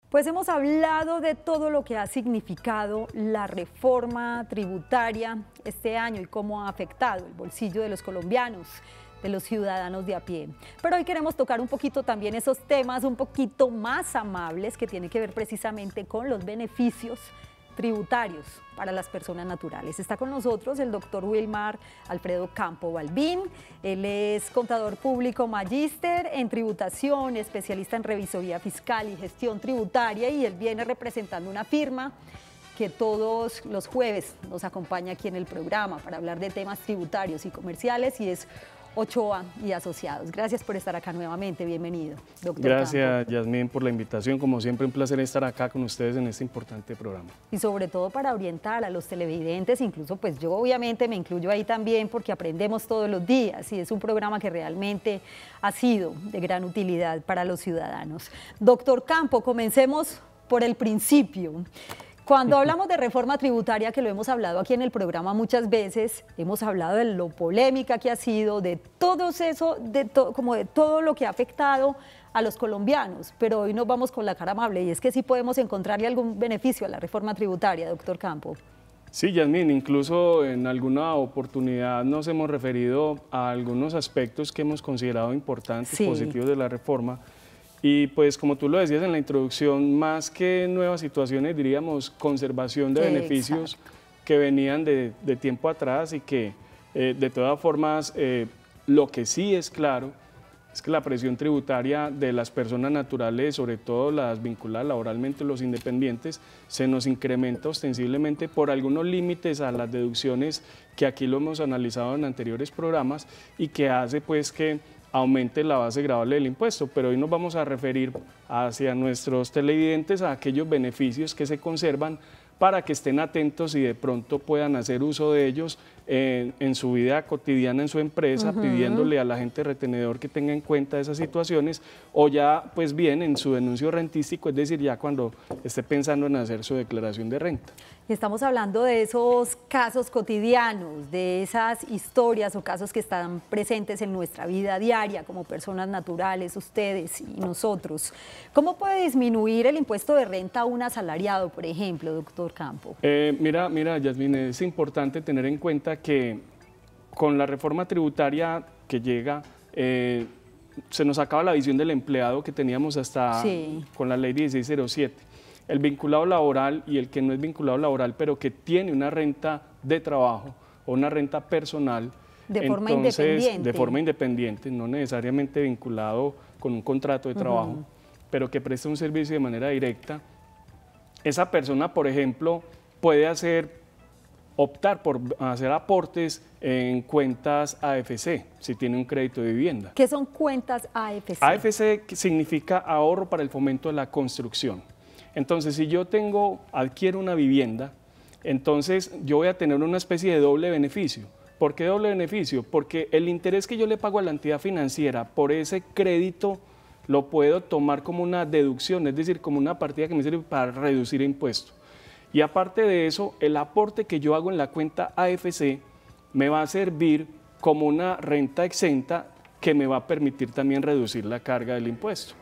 Pues hemos hablado de todo lo que ha significado la reforma tributaria este año y cómo ha afectado el bolsillo de los colombianos, de los ciudadanos de a pie. Pero hoy queremos tocar un poquito también esos temas un poquito más amables que tienen que ver precisamente con los beneficios tributarios para las personas naturales. Está con nosotros el doctor Wilmar Alfredo Campo Balbín. Él es contador público magíster en tributación, especialista en revisoría fiscal y gestión tributaria, y él viene representando una firma que todos los jueves nos acompaña aquí en el programa para hablar de temas tributarios y comerciales, y es Ochoa y Asociados. Gracias por estar acá nuevamente, bienvenido, doctor Gracias, Campo. Yasmín, por la invitación. Como siempre, un placer estar acá con ustedes en este importante programa. Y sobre todo para orientar a los televidentes, incluso pues yo obviamente me incluyo ahí también porque aprendemos todos los días y es un programa que realmente ha sido de gran utilidad para los ciudadanos. Doctor Campo, comencemos por el principio. Cuando hablamos de reforma tributaria, que lo hemos hablado aquí en el programa muchas veces, hemos hablado de lo polémica que ha sido, de todo eso, como de todo lo que ha afectado a los colombianos, pero hoy nos vamos con la cara amable y es que sí podemos encontrarle algún beneficio a la reforma tributaria, doctor Campo. Sí, Yasmín, incluso en alguna oportunidad nos hemos referido a algunos aspectos que hemos considerado importantes, positivos de la reforma. Y pues como tú lo decías en la introducción, más que nuevas situaciones, diríamos conservación de beneficios que venían de tiempo atrás y que de todas formas lo que sí es claro es que la presión tributaria de las personas naturales, sobre todo las vinculadas laboralmente, los independientes, se nos incrementa ostensiblemente por algunos límites a las deducciones que aquí lo hemos analizado en anteriores programas y que hace pues que aumente la base gravable del impuesto, pero hoy nos vamos a referir hacia nuestros televidentes a aquellos beneficios que se conservan para que estén atentos y de pronto puedan hacer uso de ellos en su vida cotidiana en su empresa, pidiéndole a la gente retenedor que tenga en cuenta esas situaciones, o ya pues bien en su denuncio rentístico, es decir, ya cuando esté pensando en hacer su declaración de renta. Y estamos hablando de esos casos cotidianos, de esas historias o casos que están presentes en nuestra vida diaria como personas naturales, ustedes y nosotros. ¿Cómo puede disminuir el impuesto de renta a un asalariado, por ejemplo, doctor Campo? Mira, Yasmín, es importante tener en cuenta que con la reforma tributaria que llega, se nos acaba la visión del empleado que teníamos hasta con la ley 1607. El vinculado laboral y el que no es vinculado laboral, pero que tiene una renta de trabajo o una renta personal. De forma independiente. De forma independiente, no necesariamente vinculado con un contrato de trabajo, pero que presta un servicio de manera directa. Esa persona, por ejemplo, puede optar por hacer aportes en cuentas AFC, si tiene un crédito de vivienda. ¿Qué son cuentas AFC? AFC significa ahorro para el fomento de la construcción. Entonces, si yo adquiero una vivienda, entonces yo voy a tener una especie de doble beneficio. ¿Por qué doble beneficio? Porque el interés que yo le pago a la entidad financiera por ese crédito lo puedo tomar como una deducción, es decir, como una partida que me sirve para reducir impuestos. Y aparte de eso, el aporte que yo hago en la cuenta AFC me va a servir como una renta exenta que me va a permitir también reducir la carga del impuesto.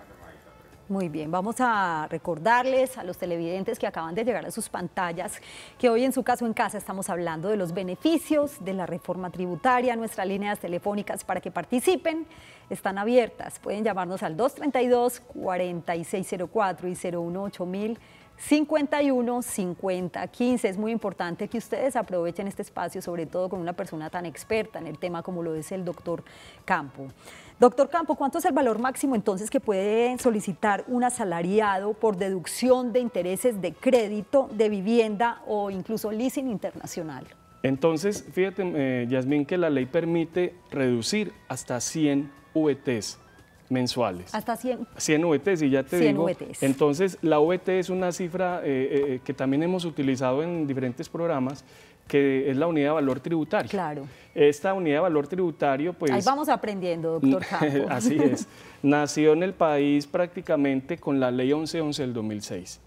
Muy bien, vamos a recordarles a los televidentes que acaban de llegar a sus pantallas que hoy en Su Caso en Casa estamos hablando de los beneficios de la reforma tributaria. Nuestras líneas telefónicas para que participen están abiertas. Pueden llamarnos al 232-4604 y 018 51 50 15. Es muy importante que ustedes aprovechen este espacio, sobre todo con una persona tan experta en el tema como lo es el doctor Campo. Doctor Campo, ¿cuánto es el valor máximo entonces que puede solicitar un asalariado por deducción de intereses de crédito, de vivienda o incluso leasing internacional? Entonces, fíjate, Yasmín, que la ley permite reducir hasta 100 VTs mensuales. Hasta 100 VTs, y ya te digo, VTs. Entonces la VT es una cifra que también hemos utilizado en diferentes programas, que es la unidad de valor tributario. Claro. Esta unidad de valor tributario, pues... Ahí vamos aprendiendo, doctor Campo. Así es. Nació en el país prácticamente con la ley 1111 del 2006.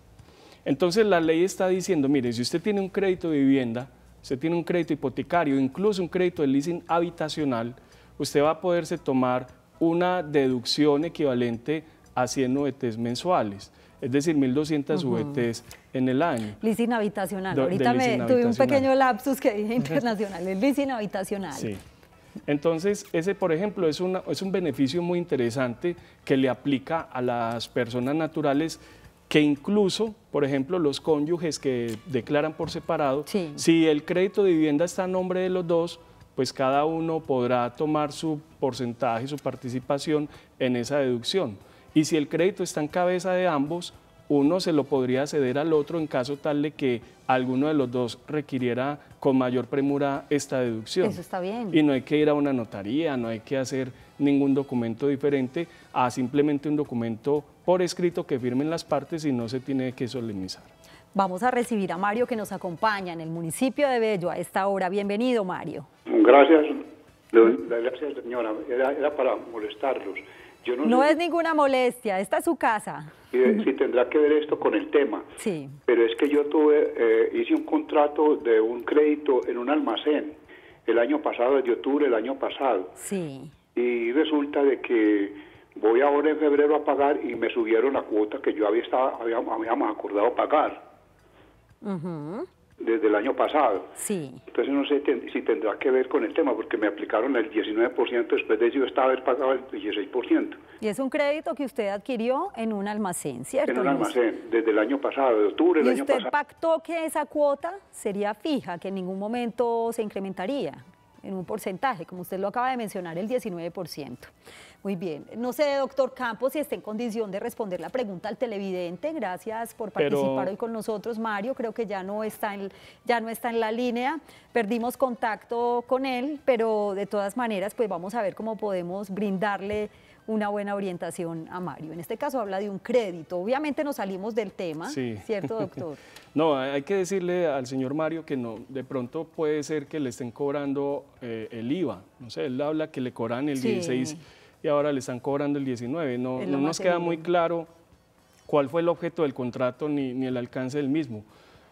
Entonces la ley está diciendo, mire, si usted tiene un crédito de vivienda, usted tiene un crédito hipotecario, incluso un crédito de leasing habitacional, usted va a poderse tomar una deducción equivalente a 100 VTs mensuales. es decir, 1.200 VTs en el año. Leasing habitacional. Ahorita tuve un pequeño lapsus que dije internacional, el leasing habitacional. Sí. Entonces, ese, por ejemplo, es un beneficio muy interesante que le aplica a las personas naturales, que incluso, por ejemplo, los cónyuges que declaran por separado, sí, si el crédito de vivienda está a nombre de los dos, pues cada uno podrá tomar su porcentaje, su participación en esa deducción. Y si el crédito está en cabeza de ambos, uno se lo podría ceder al otro en caso tal de que alguno de los dos requiriera con mayor premura esta deducción. Eso está bien. Y no hay que ir a una notaría, no hay que hacer ningún documento diferente a simplemente un documento por escrito que firmen las partes y no se tiene que solemnizar. Vamos a recibir a Mario, que nos acompaña en el municipio de Bello a esta hora. Bienvenido, Mario. Gracias, gracias señora. Era para molestarlos. Yo no es ninguna molestia, esta es su casa. Si tendrá que ver esto con el tema. Sí. Pero es que yo hice un contrato de un crédito en un almacén el año pasado, desde octubre del año pasado. Sí. Y resulta de que voy ahora en febrero a pagar y me subieron la cuota que yo habíamos acordado pagar. Desde el año pasado. Sí. Entonces no sé si tendrá que ver con el tema, porque me aplicaron el 19%, después de eso yo estaba haber pagado el 16%. Y es un crédito que usted adquirió en un almacén, ¿cierto? En un almacén, desde el año pasado, de octubre del año pasado. ¿Y usted pactó que esa cuota sería fija, que en ningún momento se incrementaría en un porcentaje, como usted lo acaba de mencionar, el 19%? Muy bien. No sé, doctor Campos, si está en condición de responder la pregunta al televidente. Gracias por participar hoy con nosotros, Mario. Creo que ya no está en la línea. Perdimos contacto con él, pero de todas maneras, pues vamos a ver cómo podemos brindarle una buena orientación a Mario. En este caso habla de un crédito. Obviamente nos salimos del tema, sí. ¿Cierto, doctor? No, hay que decirle al señor Mario que no, de pronto puede ser que le estén cobrando el IVA. No sé, él habla que le cobran el 16 y ahora le están cobrando el 19. No nos queda muy claro cuál fue el objeto del contrato ni el alcance del mismo.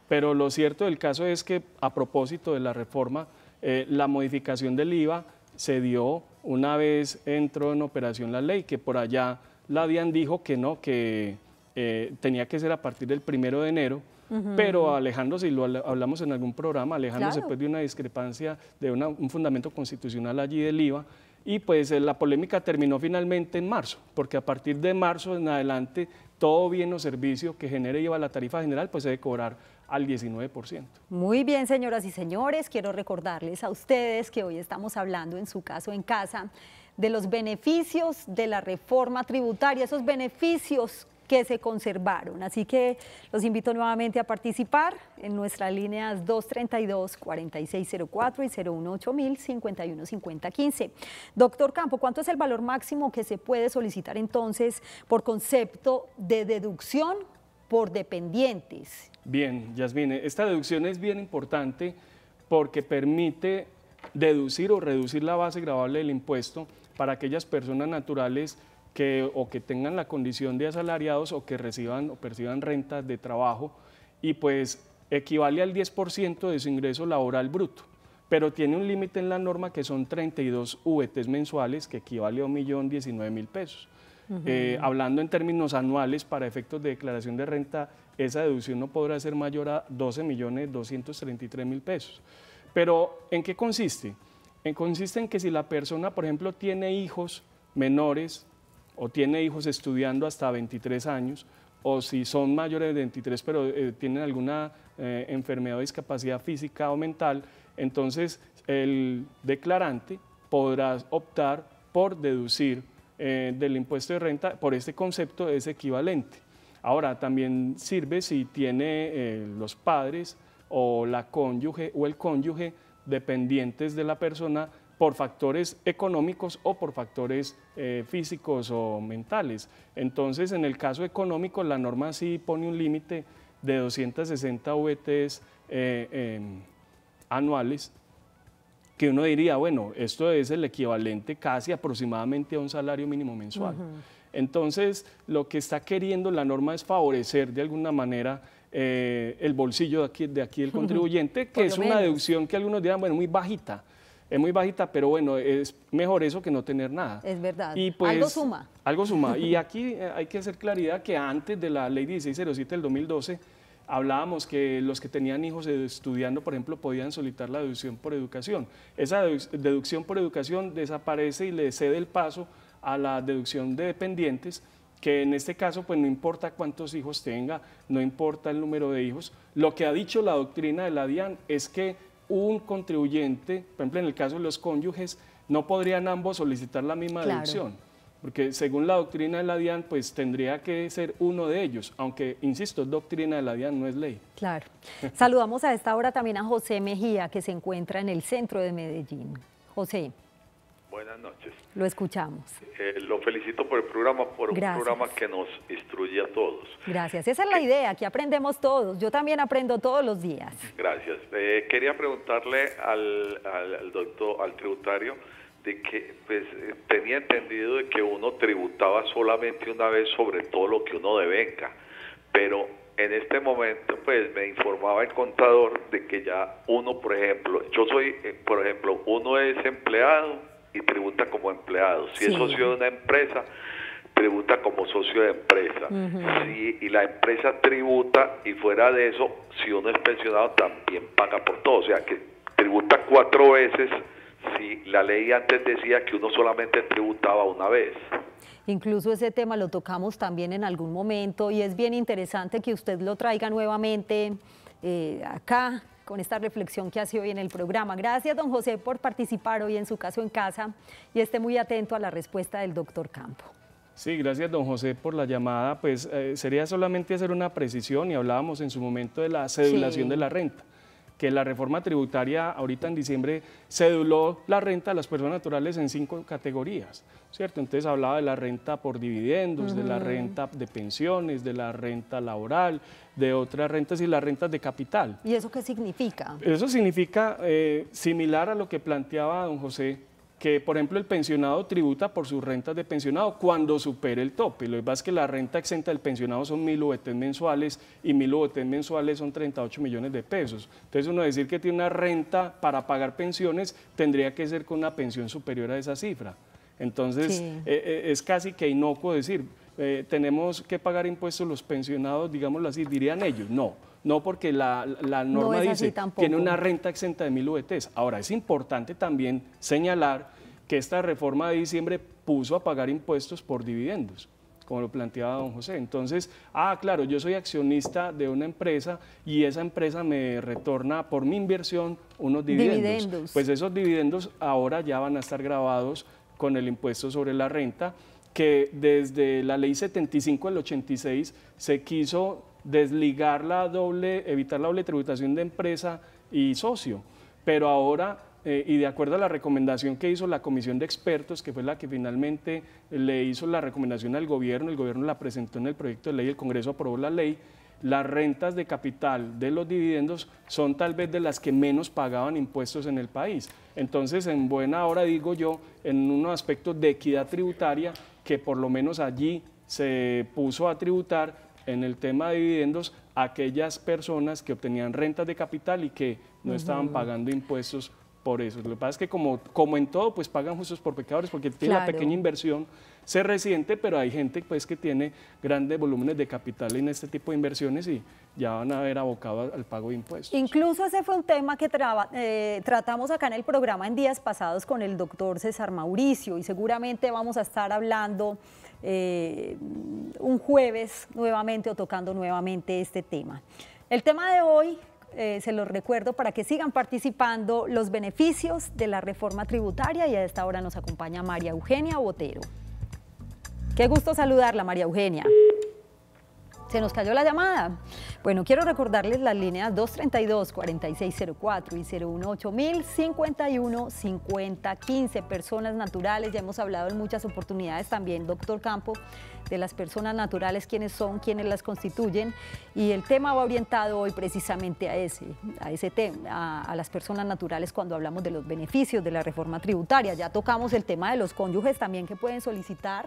Pero lo cierto del caso es que, a propósito de la reforma, la modificación del IVA se dio una vez entró en operación la ley, que por allá la DIAN dijo que no, que tenía que ser a partir del 1 de enero, pero alejándose, y lo hablamos en algún programa, alejándose pues de una discrepancia, de un fundamento constitucional allí del IVA, y pues la polémica terminó finalmente en marzo, porque a partir de marzo en adelante todo bien o servicio que genere IVA a la tarifa general pues se debe cobrar al 19%. Muy bien, señoras y señores, quiero recordarles a ustedes que hoy estamos hablando, en su caso en casa, de los beneficios de la reforma tributaria, esos beneficios que se conservaron. Así que los invito nuevamente a participar en nuestras líneas 232-4604 y 018-515015. Doctor Campo, ¿cuánto es el valor máximo que se puede solicitar entonces por concepto de deducción por dependientes? Bien, Yasmine, esta deducción es bien importante porque permite deducir o reducir la base gravable del impuesto para aquellas personas naturales que tengan la condición de asalariados o que reciban o perciban rentas de trabajo, y pues equivale al 10% de su ingreso laboral bruto, pero tiene un límite en la norma que son 32 VTs mensuales, que equivale a 1.019.000 pesos. Hablando en términos anuales, para efectos de declaración de renta, esa deducción no podrá ser mayor a 12.233.000 pesos. Pero, ¿en qué consiste? Consiste en que si la persona, por ejemplo, tiene hijos menores o tiene hijos estudiando hasta 23 años, o si son mayores de 23 pero tienen alguna enfermedad o discapacidad física o mental, entonces el declarante podrá optar por deducir del impuesto de renta por este concepto es equivalente. Ahora, también sirve si tiene los padres o la cónyuge o el cónyuge dependientes de la persona por factores económicos o por factores físicos o mentales. Entonces, en el caso económico, la norma sí pone un límite de 260 VTs anuales, que uno diría, bueno, esto es el equivalente casi aproximadamente a un salario mínimo mensual. Entonces, lo que está queriendo la norma es favorecer de alguna manera el bolsillo de aquí del contribuyente, que es una deducción que algunos dirán, bueno, muy bajita, es muy bajita, pero bueno, es mejor eso que no tener nada. Es verdad, y pues, algo suma. Algo suma, y aquí hay que hacer claridad que antes de la ley 1607 del 2012, hablábamos que los que tenían hijos estudiando, por ejemplo, podían solicitar la deducción por educación. Esa deducción por educación desaparece y le cede el paso a la deducción de dependientes, que en este caso pues no importa cuántos hijos tenga, no importa el número de hijos. Lo que ha dicho la doctrina de la DIAN es que un contribuyente, por ejemplo en el caso de los cónyuges, no podrían ambos solicitar la misma deducción, porque según la doctrina de la DIAN pues tendría que ser uno de ellos, aunque insisto, es doctrina de la DIAN, no es ley. Claro. Saludamos a esta hora también a José Mejía, que se encuentra en el centro de Medellín. José. Buenas noches. Lo escuchamos. Lo felicito por el programa, por Gracias. un programa que nos instruye a todos. Gracias. Esa es la idea, que aprendemos todos. Yo también aprendo todos los días. Gracias. Quería preguntarle al doctor, al tributario, de que pues, tenía entendido de que uno tributaba solamente una vez sobre todo lo que uno devenga, pero en este momento pues me informaba el contador de que ya uno, por ejemplo, uno es empleado y tributa como empleado. Si es socio de una empresa, tributa como socio de empresa. Y la empresa tributa, y fuera de eso, si uno es pensionado, también paga por todo. O sea, que tributa 4 veces, si la ley antes decía que uno solamente tributaba una vez. Incluso ese tema lo tocamos también en algún momento, y es bien interesante que usted lo traiga nuevamente acá, con esta reflexión que hace hoy en el programa. Gracias, don José, por participar hoy en Su Caso en Casa, y esté muy atento a la respuesta del doctor Campo. Sí, gracias, don José, por la llamada. Pues sería solamente hacer una precisión, y hablábamos en su momento de la cedulación de la renta, que la reforma tributaria ahorita en diciembre ceduló la renta a las personas naturales en 5 categorías, ¿cierto? Entonces hablaba de la renta por dividendos, de la renta de pensiones, de la renta laboral, de otras rentas y las rentas de capital. ¿Y eso qué significa? Eso significa similar a lo que planteaba don José, que por ejemplo el pensionado tributa por sus rentas de pensionado cuando supere el tope. Lo que pasa es que la renta exenta del pensionado son 1.000 UVT mensuales, y 1.000 UVT mensuales son 38 millones de pesos. Entonces uno decir que tiene una renta para pagar pensiones tendría que ser con una pensión superior a esa cifra. Entonces es casi que inocuo decir, tenemos que pagar impuestos los pensionados, digámoslo así, dirían ellos. No, porque la norma dice tiene una renta exenta de 1.000 UVTs. Ahora, es importante también señalar que esta reforma de diciembre puso a pagar impuestos por dividendos, como lo planteaba don José. Entonces, claro, yo soy accionista de una empresa y esa empresa me retorna por mi inversión unos dividendos. Pues esos dividendos ahora ya van a estar grabados con el impuesto sobre la renta, que desde la ley 75 del 86 se quiso desligar evitar la doble tributación de empresa y socio, pero ahora, y de acuerdo a la recomendación que hizo la comisión de expertos, que fue la que finalmente le hizo la recomendación al gobierno, el gobierno la presentó en el proyecto de ley, el Congreso aprobó la ley, las rentas de capital de los dividendos son tal vez de las que menos pagaban impuestos en el país. Entonces, en buena hora, digo yo, en unos aspectos de equidad tributaria, que por lo menos allí se puso a tributar en el tema de dividendos a aquellas personas que obtenían rentas de capital y que no estaban pagando impuestos por eso. Lo que pasa es que como en todo, pues pagan justos por pecadores, porque tiene la pequeña inversión, se resiente, pero hay gente pues que tiene grandes volúmenes de capital en este tipo de inversiones y ya van a ver abocado al pago de impuestos. Incluso ese fue un tema que tratamos acá en el programa en días pasados con el doctor César Mauricio, y seguramente vamos a estar hablando un jueves nuevamente, o tocando nuevamente este tema. El tema de hoy, se los recuerdo para que sigan participando, los beneficios de la reforma tributaria, y a esta hora nos acompaña María Eugenia Botero. Qué gusto saludarla, María Eugenia. Se nos cayó la llamada. Bueno, quiero recordarles las líneas 232-4604 y 018-1051-5015. Personas naturales, ya hemos hablado en muchas oportunidades también, doctor Campo, de las personas naturales, quiénes son, quiénes las constituyen, y el tema va orientado hoy precisamente a ese tema, a las personas naturales, cuando hablamos de los beneficios de la reforma tributaria. Ya tocamos el tema de los cónyuges también, que pueden solicitar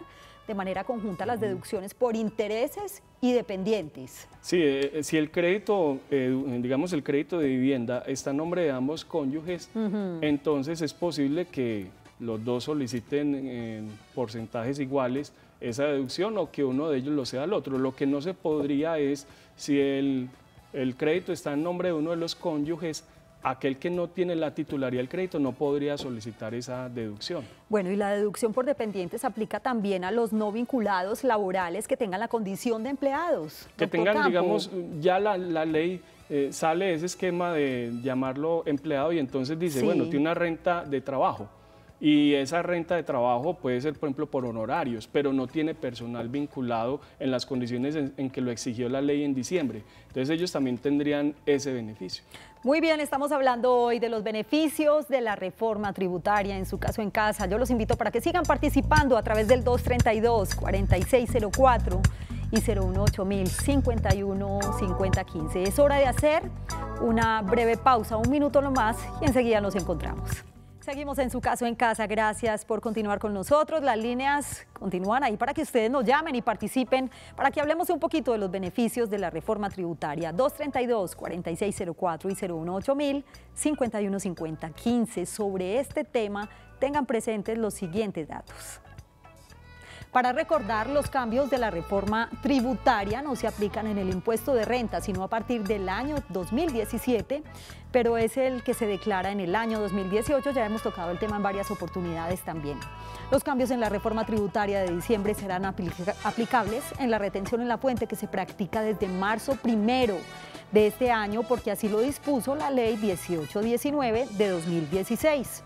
de manera conjunta las deducciones por intereses y dependientes. Sí, si el crédito, digamos el crédito de vivienda está a nombre de ambos cónyuges, entonces es posible que los dos soliciten en porcentajes iguales esa deducción o que uno de ellos lo sea al otro. Lo que no se podría es, si el crédito está en nombre de uno de los cónyuges, aquel que no tiene la titularidad del crédito no podría solicitar esa deducción. Bueno, y la deducción por dependientes aplica también a los no vinculados laborales que tengan la condición de empleados. Que tengan, Campo. digamos, ya la ley sale ese esquema de llamarlo empleado y entonces dice, Sí. bueno, tiene una renta de trabajo. Y esa renta de trabajo puede ser, por ejemplo, por honorarios, pero no tiene personal vinculado en las condiciones en que lo exigió la ley en diciembre. Entonces ellos también tendrían ese beneficio. Muy bien, estamos hablando hoy de los beneficios de la reforma tributaria en su caso en casa. Yo los invito para que sigan participando a través del 232-4604 y 018-051-5015. Es hora de hacer una breve pausa, un minuto nomás, y enseguida nos encontramos. Seguimos en su caso en casa, gracias por continuar con nosotros. Las líneas continúan ahí para que ustedes nos llamen y participen, para que hablemos un poquito de los beneficios de la reforma tributaria. 232-4604 y 018-051-5015. Sobre este tema, tengan presentes los siguientes datos. Para recordar, los cambios de la reforma tributaria no se aplican en el impuesto de renta, sino a partir del año 2017, pero es el que se declara en el año 2018. Ya hemos tocado el tema en varias oportunidades también. Los cambios en la reforma tributaria de diciembre serán aplicables en la retención en la fuente que se practica desde marzo 1 de este año, porque así lo dispuso la Ley 1819 de 2016.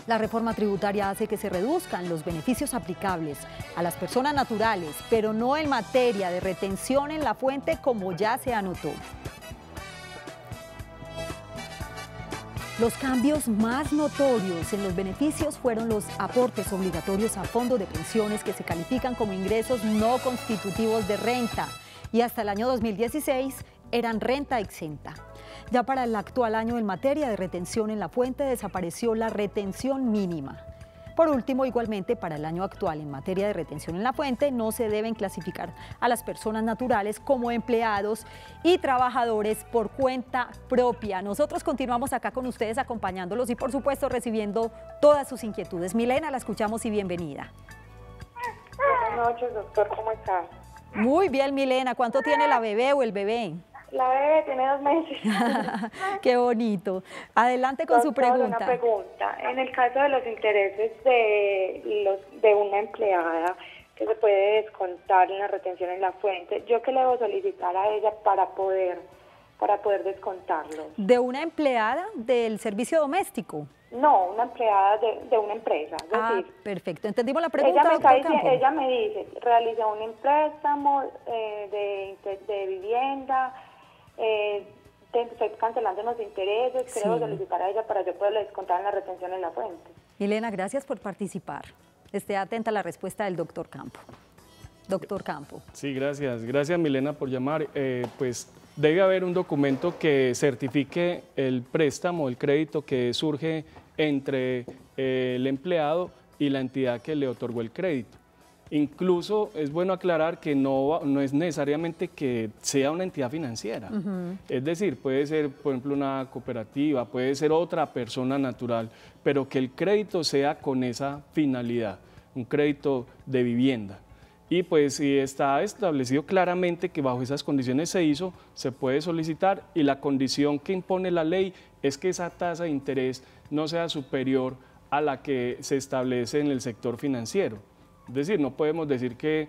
La reforma tributaria hace que se reduzcan los beneficios aplicables a las personas naturales, pero no en materia de retención en la fuente, como ya se anotó. Los cambios más notorios en los beneficios fueron los aportes obligatorios a fondos de pensiones que se califican como ingresos no constitutivos de renta y hasta el año 2016 eran renta exenta. Ya para el actual año en materia de retención en la fuente desapareció la retención mínima. Por último, igualmente para el año actual en materia de retención en la fuente no se deben clasificar a las personas naturales como empleados y trabajadores por cuenta propia. Nosotros continuamos acá con ustedes acompañándolos y por supuesto recibiendo todas sus inquietudes. Milena, la escuchamos y bienvenida. Buenas noches, doctor, ¿cómo está? Muy bien, Milena. ¿Cuánto tiene la bebé o el bebé? La bebé tiene 2 meses. Qué bonito. Adelante con su pregunta. Una pregunta. En el caso de los intereses de una empleada que se puede descontar en la retención en la fuente, ¿yo qué le debo solicitar a ella para poder descontarlo? ¿De una empleada del servicio doméstico? No, una empleada de una empresa. Es decir, perfecto. Entendimos la pregunta, ella me dice, realicé un préstamo de vivienda, estoy cancelando los intereses, Sí. creo solicitar a ella para yo poderle descontar en la retención en la fuente. Milena, gracias por participar. Esté atenta a la respuesta del doctor Campo. Doctor Campo. Sí, gracias. Gracias, Milena, por llamar. Pues debe haber un documento que certifique el préstamo, el crédito que surge entre el empleado y la entidad que le otorgó el crédito. Incluso es bueno aclarar que no es necesariamente que sea una entidad financiera. Es decir, puede ser, por ejemplo, una cooperativa, puede ser otra persona natural, pero que el crédito sea con esa finalidad, un crédito de vivienda. Y pues si está establecido claramente que bajo esas condiciones se hizo, se puede solicitar y la condición que impone la ley es que esa tasa de interés no sea superior a la que se establece en el sector financiero. Es decir, no podemos decir que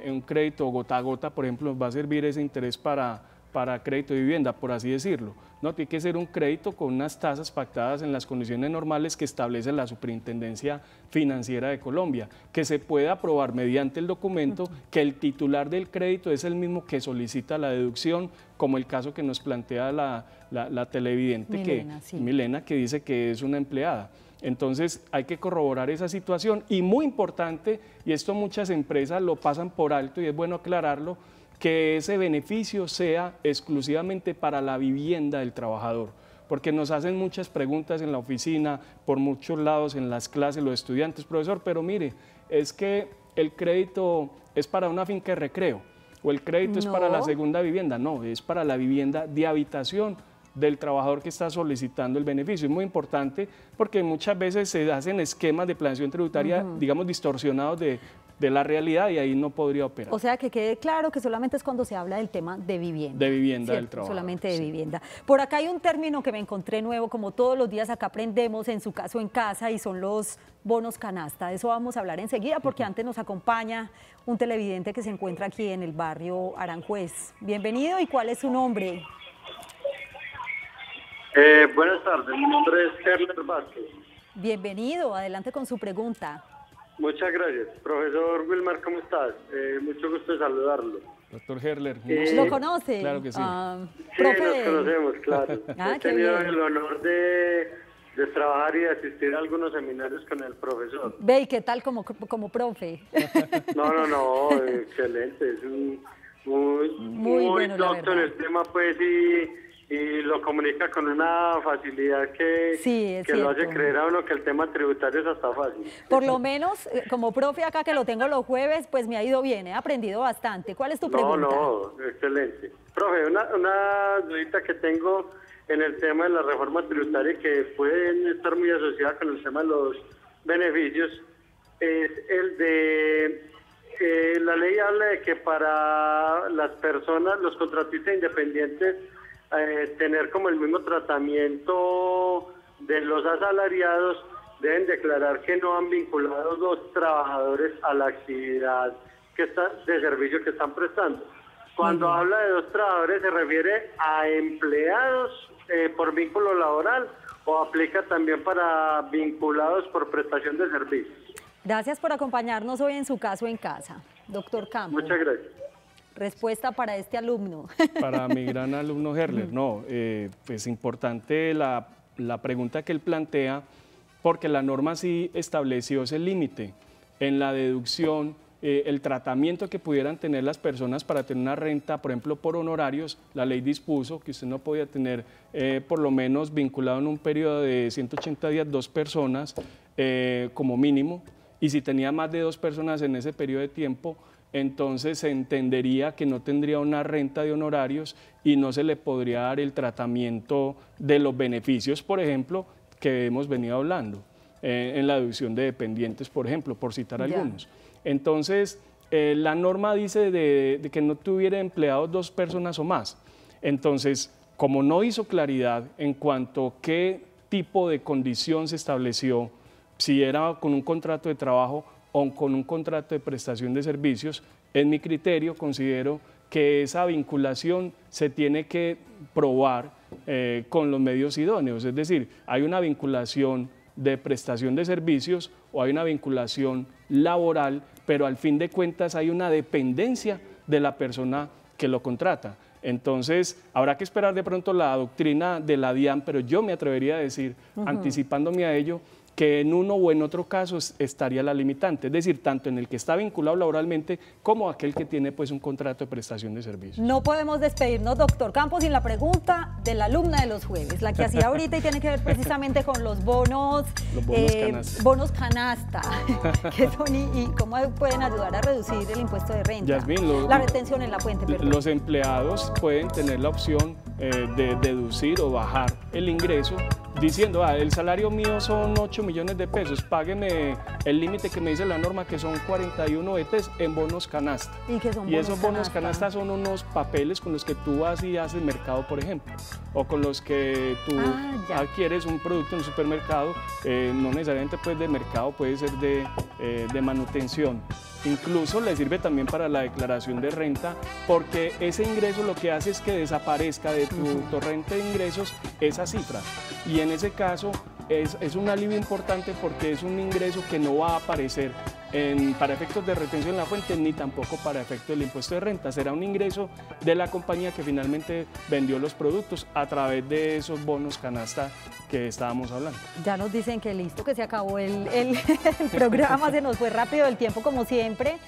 un crédito gota a gota, por ejemplo, va a servir ese interés para crédito de vivienda, por así decirlo. No, tiene que ser un crédito con unas tasas pactadas en las condiciones normales que establece la Superintendencia Financiera de Colombia, que se puede aprobar mediante el documento que el titular del crédito es el mismo que solicita la deducción, como el caso que nos plantea la televidente Milena, que dice que es una empleada. Entonces hay que corroborar esa situación y muy importante, y esto muchas empresas lo pasan por alto y es bueno aclararlo, que ese beneficio sea exclusivamente para la vivienda del trabajador, porque nos hacen muchas preguntas en la oficina, por muchos lados, en las clases, los estudiantes, profesor, pero mire, es que el crédito es para una finca de recreo o el crédito es para la segunda vivienda. No, es para la vivienda de habitación del trabajador que está solicitando el beneficio. Es muy importante porque muchas veces se hacen esquemas de planeación tributaria, digamos, distorsionados de la realidad y ahí no podría operar. O sea, que quede claro que solamente es cuando se habla del tema de vivienda. De vivienda, ¿cierto? del trabajo. Solamente de vivienda. Por acá hay un término que me encontré nuevo, como todos los días acá aprendemos, en su caso en casa, y son los bonos canasta. De eso vamos a hablar enseguida porque antes nos acompaña un televidente que se encuentra aquí en el barrio Aranjuez. Bienvenido, ¿y cuál es su nombre? Buenas tardes, mi nombre es Herler Vázquez. Bienvenido, adelante con su pregunta. Muchas gracias. Profesor Wilmar, ¿cómo estás? Mucho gusto de saludarlo. Doctor Herler. ¿Lo conoce? Claro que sí. Sí, nos conocemos, claro. He tenido bien. el honor de trabajar y de asistir a algunos seminarios con el profesor. Ve, ¿y qué tal como profe? No, excelente. Es muy bueno, docto en el tema, pues, y lo comunica con una facilidad que lo hace creer a uno que el tema tributario es hasta fácil. Por lo menos, como profe acá que lo tengo los jueves, pues me ha ido bien, he aprendido bastante. ¿Cuál es tu pregunta? No, excelente. Profe, una dudita que tengo en el tema de la reforma tributaria que pueden estar muy asociada con el tema de los beneficios, es el de... la ley habla de que para las personas, los contratistas independientes, tener como el mismo tratamiento de los asalariados, deben declarar que no han vinculado dos trabajadores a la actividad de servicio que están prestando. Cuando habla de dos trabajadores, ¿se refiere a empleados por vínculo laboral o aplica también para vinculados por prestación de servicios? Gracias por acompañarnos hoy en su caso en casa, doctor Campos. Muchas gracias. Respuesta para este alumno. Para mi gran alumno Herler, no, pues importante la pregunta que él plantea, porque la norma sí estableció ese límite en la deducción, el tratamiento que pudieran tener las personas para tener una renta, por ejemplo, por honorarios. La ley dispuso que usted no podía tener por lo menos vinculado en un periodo de 180 días 2 personas como mínimo, y si tenía más de 2 personas en ese periodo de tiempo, entonces se entendería que no tendría una renta de honorarios y no se le podría dar el tratamiento de los beneficios, por ejemplo, que hemos venido hablando, en la deducción de dependientes, por ejemplo, por citar algunos. Entonces, la norma dice de que no tuviera empleados 2 personas o más. Entonces, como no hizo claridad en cuanto a qué tipo de condición se estableció, si era con un contrato de trabajo o con un contrato de prestación de servicios, en mi criterio considero que esa vinculación se tiene que probar con los medios idóneos, es decir, hay una vinculación de prestación de servicios o hay una vinculación laboral, pero al fin de cuentas hay una dependencia de la persona que lo contrata. Entonces, habrá que esperar de pronto la doctrina de la DIAN, pero yo me atrevería a decir, anticipándome a ello, que en uno o en otro caso estaría la limitante, es decir, tanto en el que está vinculado laboralmente como aquel que tiene pues un contrato de prestación de servicios. No podemos despedirnos, doctor Campos, sin la pregunta de la alumna de los jueves, la que hacía ahorita y tiene que ver precisamente con los bonos, bonos canasta, que son y cómo pueden ayudar a reducir el impuesto de renta, Yasmín, la retención en la fuente. Perdón. Los empleados pueden tener la opción de deducir o bajar el ingreso diciendo, el salario mío son 8 millones de pesos, págueme el límite que me dice la norma, que son 41 ETs en bonos canasta. Y esos bonos canasta son unos papeles con los que tú vas y haces mercado, por ejemplo, o con los que tú adquieres un producto en el supermercado, no necesariamente pues de mercado, puede ser de manutención. Incluso le sirve también para la declaración de renta, porque ese ingreso lo que hace es que desaparezca de tu torrente de ingresos esa cifra, y en ese caso es un alivio importante porque es un ingreso que no va a aparecer para efectos de retención en la fuente ni tampoco para efectos del impuesto de renta. Será un ingreso de la compañía que finalmente vendió los productos a través de esos bonos canasta que estábamos hablando. Ya nos dicen que listo, que se acabó el programa, se nos fue rápido el tiempo como siempre.